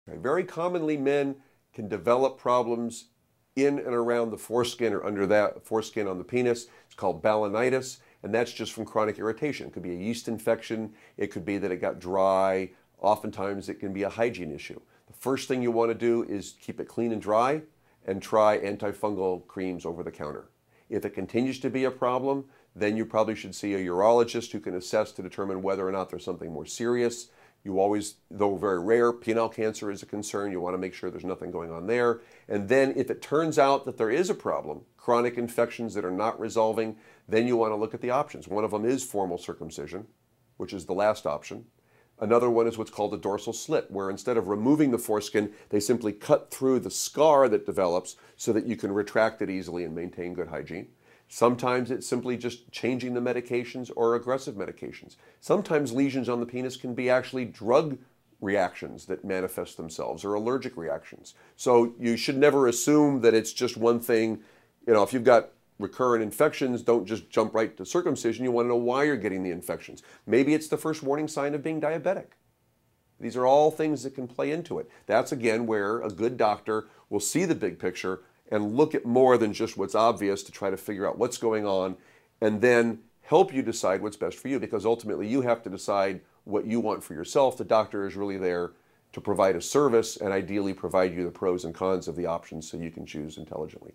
Okay, very commonly, men can develop problems in and around the foreskin or under that foreskin on the penis. It's called balanitis, and that's just from chronic irritation. It could be a yeast infection. It could be that it got dry. Oftentimes, it can be a hygiene issue. The first thing you want to do is keep it clean and dry and try antifungal creams over the counter. If it continues to be a problem, then you probably should see a urologist who can assess to determine whether or not there's something more serious. You always, though very rare, penile cancer is a concern. You want to make sure there's nothing going on there. And then if it turns out that there is a problem, chronic infections that are not resolving, then you want to look at the options. One of them is formal circumcision, which is the last option. Another one is what's called a dorsal slit, where instead of removing the foreskin, they simply cut through the scar that develops so that you can retract it easily and maintain good hygiene. Sometimes it's simply just changing the medications or aggressive medications. Sometimes lesions on the penis can be actually drug reactions that manifest themselves or allergic reactions. So you should never assume that it's just one thing. You know, if you've got recurrent infections, don't just jump right to circumcision. You want to know why you're getting the infections. Maybe it's the first warning sign of being diabetic. These are all things that can play into it. That's again where a good doctor will see the big picture and look at more than just what's obvious to try to figure out what's going on and then help you decide what's best for you, because ultimately you have to decide what you want for yourself. The doctor is really there to provide a service and ideally provide you the pros and cons of the options so you can choose intelligently.